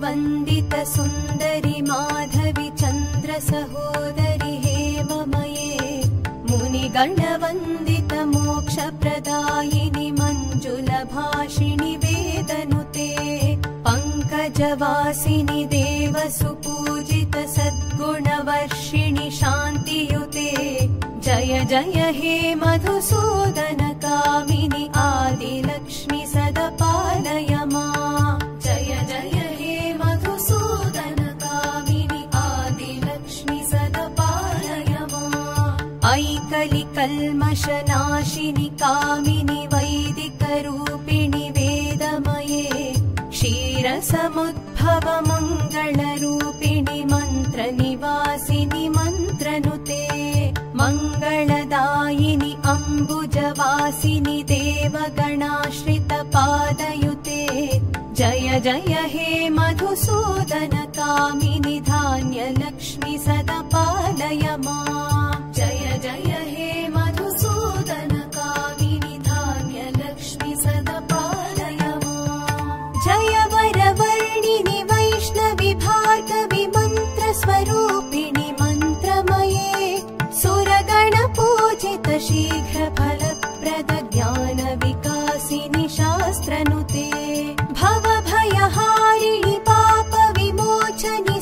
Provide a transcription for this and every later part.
वंदित सुंदरी माधवी चंद्र सहोदरी हेममये मुनिगण वंदित मोक्ष प्रदायिनी मंजुल भाषिणी वेदनुते पंकजवासिनी देव सुपूजित सद्गुणवर्षिणि शान्तियुते जय जय हे मधुसूदन कामिनि आदिलक्ष्मि सदपालय मां जय जय हे मधुसूदन कामिनि आदिलक्ष्मि सदपालय मां ऐकलि कल्मषनाशिनि कामिनि वैदिकरूपिणि वेदमये क्षीरसमुद्भव मङ्गलरूपिणि मन्त्रनिवासिनि मन्त्रनुते मङ्गलदायिनि अम्बुजवासिनि देवगणाश्रितपादयुते जय जय हे मधुसूदन कामिनि धान्यलक्ष्मि सदपालय मां जय जय हे मधुसूदन कामिनि धान्यलक्ष्मि सदपालय मां जय वरवर्णिनि वैष्णवि भार्गवि मन्त्रस्वरूपिणि मन्त्रमये सुरगणपूजित शीघ्रफलप्रद ज्ञानविकासिनि शास्त्रनुते भवभयहारिणि पापविमोचनि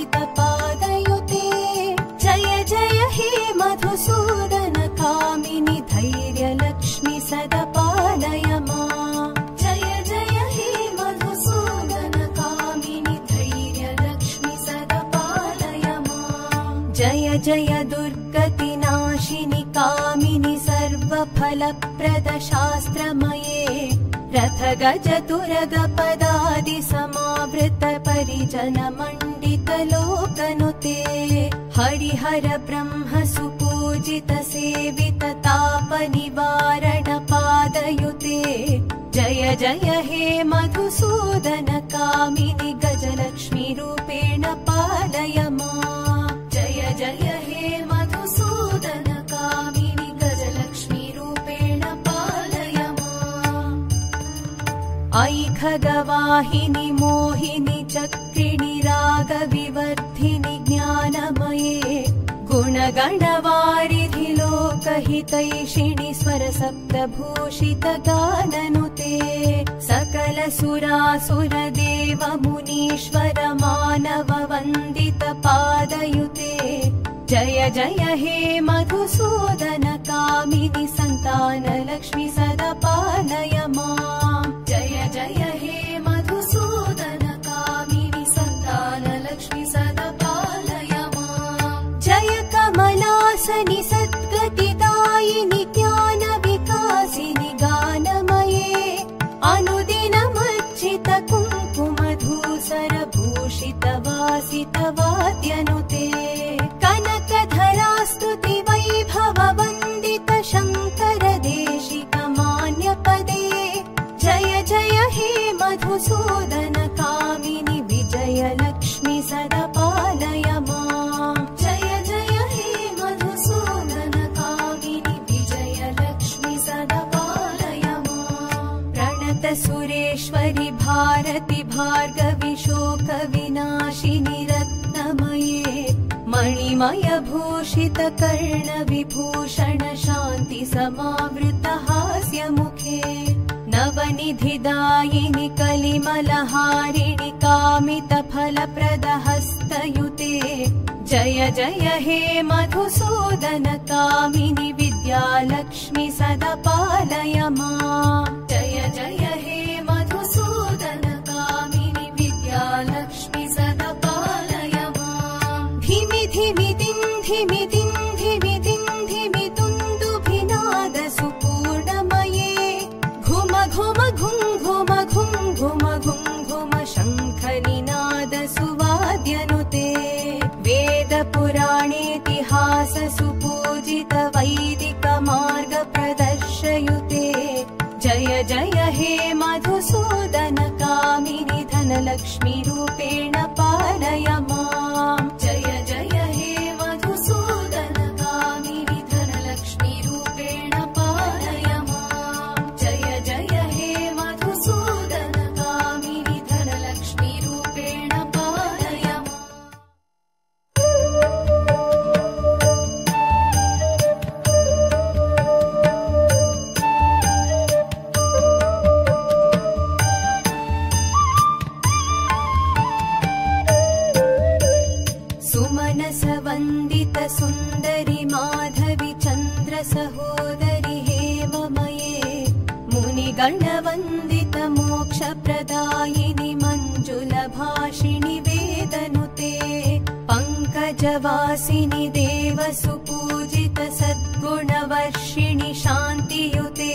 साधुजनाश्रितपादयुते जय जय हे मधुसूदन कामिनि धैर्यलक्ष्मि सदपालय मां जय जय हे मधुसूदन कामिनि धैर्यलक्ष्मि सदपालय मां जय जय दुर्गतिनाशिनि कामिनि सर्वफलप्रद शास्त्रमये रथ गज तुरग पदादि समावृत परिजन मण्डित लोकनुते हरिहर ब्रह्म सुपूजित सेवित ताप निवारण पादयुते जय जय हे मधुसूदन कामिनि गजलक्ष्मी रूपेण पालय मां जय जय हे मधुसूदन कामिनि गजलक्ष्मी रूपेण पालय मां ऐ खगवाहिनि मोहिनि चक्रिणि रागविवर्धिनि ज्ञानमये गुणगणवारिधि लोकहितैषिणि स्वरसप्तभूषित गाननुते सकल सुरासुर देव मुनीश्वर मानव वन्दित पादयुते जय जय हे मधुसूदन कामिनि सन्तानलक्ष्मि सदपालय मां जय जय हे मधुसूदन कामिनि सन्तानलक्ष्मि सदपालय मां जय कमलासनि सद्गतिदायिनि ज्ञानविकासिनि गानमये अनुदिनमर्चित कुङ्कुमधूसर भूषित वासित वाद्यनुते कनकधरास्तुति वैभव वन्दित शङ्कर देशिक मान्यपदे जय जय हे मधुसूदन कामिनि विजयलक्ष्मि सदपालय मां जय जय हे मधुसूदन कामिनि विजयलक्ष्मि सदपालय मां प्रणत सुरेश्वरि भारति भार्गवि शोक विनाशिनि रत्नमये मणिमय भूषित कर्ण विभूषण शान्ति समावृत हास्य मुखे नवनिधिदायिनि कलिमलहारिणि कामित फलप्रद हस्तयुते जय जय हे मधुसूदन कामिनि विद्यालक्ष्मि सदपालय मां जय जय हे मधुसूदन कामिनि विद्यालक्ष्मि सदपालय मां धिमि धिमि दिन्धिमि दिन्धिमि दिन्धिमि तुन्दुभिनाद सुपूर्णमये घुम घुम घुं घुम घुं घुम घुं घुम शङ्खनिनाद सुवाद्यनुते वेद पुराणेतिहास सुपूजित वैदिक मार्ग प्रदर्शयुते जय जय हे मधुसूदन कामिनि धनलक्ष्मी रूपेण पालय मां जय जय हे मधुसूदन कामिनि धनलक्ष्मी रूपेण पालय मां जय जय हे मधुसूदन कामिनि धन सुन्दरि माधवि चन्द्र सहोदरि हेममये मुनिगणवन्दित मोक्षप्रदायिनि मञ्जुलभाषिणि वेदनुते पङ्कजवासिनि देवसुपूजित सद्गुणवर्षिणि शान्तियुते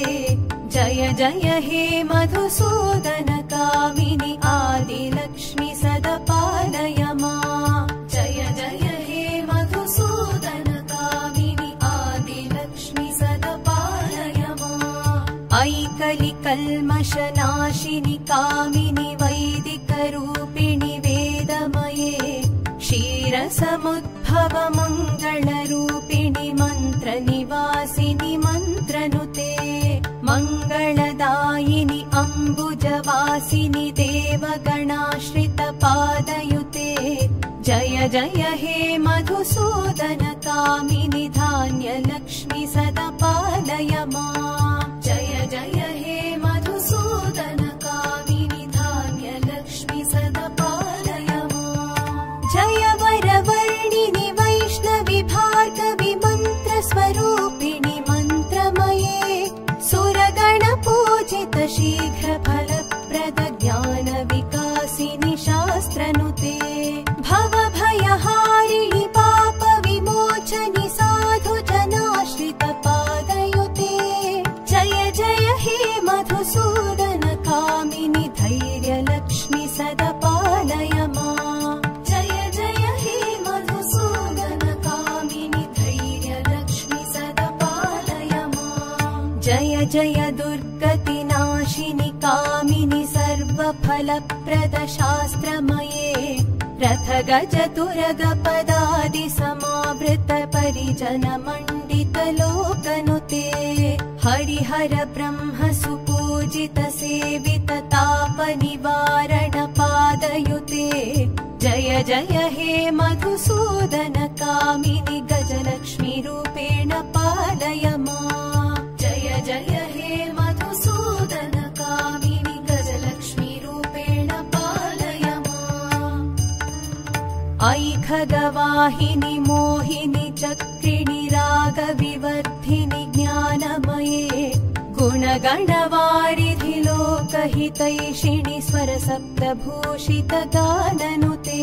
जय जय हे मधुसूदन कामिनि आदिलक्ष्मि सदपालय माम् जय जय हे मधुसूदन कामिनि आदिलक्ष्मि सदपालय माम् ऐकलिकल्मषनाशिनि कामिनि वैदिकरूपिणि वेदमये क्षीरसमुद्भव मङ्गलरूपिणि मन्त्रनिवासिनि मन्त्रनुते मङ्गलदायिनि अम्बुजवासिनि देवगणाश्रितपादयुते जय जय हे मधुसूदन कामिनि धान्यलक्ष्मि सदपालय माम् जय जय हे मधुसूदन कामिनि धान्यलक्ष्मि सदपालय माम् जय वरवर्णिनि वैष्णवि भार्गवि मन्त्रस्वरूपिणि मन्त्रमये सुरगणपूजित शीघ्रफलप्रद ज्ञानविकासिनि शास्त्रनुते भवभयहारिणि पापविमोचनि साधुजनाश्रितपादयुते जय जय हे मधुसूदन कामिनि धैर्यलक्ष्मि सदपालय माम् जय जय हे मधुसूदन कामिनि धैर्यलक्ष्मि सदपालय माम् जय जय दुर्गतिनाशिनि कामिनि सर्वफलप्रद शास्त्रमये रथ गज तुरग पदादि समावृत परिजन मण्डित लोकनुते हरिहर ब्रह्म सुपूजित सेवित ताप निवारण पादयुते जय जय हे मधुसूदन कामिनि गजलक्ष्मी रूपेण पालय माम् जय जय हे मधुसूदन कामिनि गजलक्ष्मी रूपेण पालय माम् ऐखगवाहिनि मोहिनि चक्रिणि रागविवर्धिनि ज्ञानमये गुणगणवारिधि लोकहितैषिणि स्वरसप्तभूषित गाननुते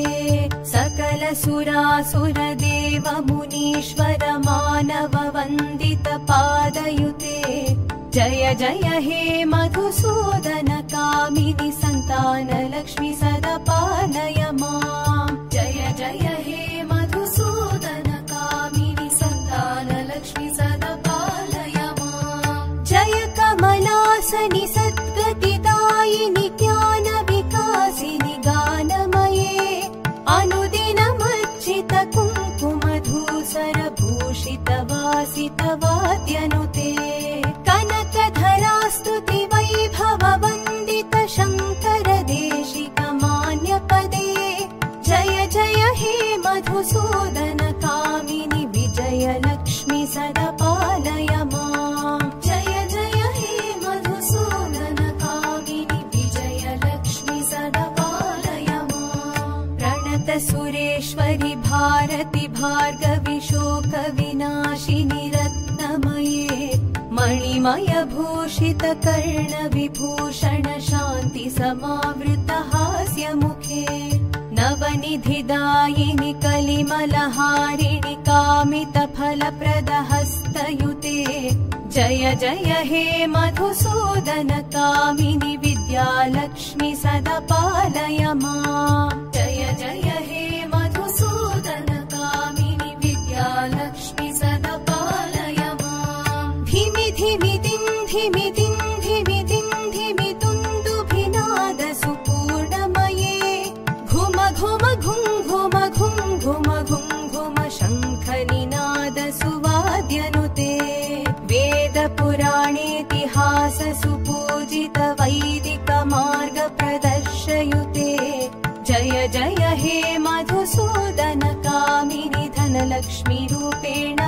सकल सुरासुर देव मुनीश्वर मानव वन्दित पादयुते जय जय हे मधुसूदन कामिनि सन्तानलक्ष्मि सदपालय माम् जय जय हे मधुसूदन कामिनि सन्तानलक्ष्मि सदपालय माम् जय कमलासनि सद्गतिदायिनि ज्ञानविकासिनि गानमये अनुदिनमर्चित कुङ्कुमधूसर भूषित वासित वाद्यनुते कनकधरास्तुति वैभव वन्दित शङ्कर देशिक मान्यपदे जय जय हे मधुसूदन कामिनि विजयलक्ष्मि सदपालय माम् जय जय हे मधुसूदन कामिनि विजयलक्ष्मि सदपालय माम् प्रणत सुरेश्वरि भारति भार्गवि शोक विनाशिनि रत्नमये मणिमय भूषित कर्ण विभूषण शान्ति समावृत हास्य मुखे नवनिधिदायिनि कलिमलहारिणि कामित फलप्रद हस्तयुते जय जय हे मधुसूदन कामिनि विद्यालक्ष्मि सदपालय माम् जय जय हे मधुसूदन कामिनि विद्यालक्ष्मि सदपालय माम् धिमि धिमि धिमि धिमि धिमि तुन्दुभिनाद सुपूर्णमये घुम घुम घुम घुम घुम घुम घुम घुम शङ्खनिनाद सुवाद्यनुते वेद पुराणेतिहास सुपूजित वैदिक मार्ग प्रदर्शयुते जय जय हे मधुसूदन कामिनि धनलक्ष्मी रूपेण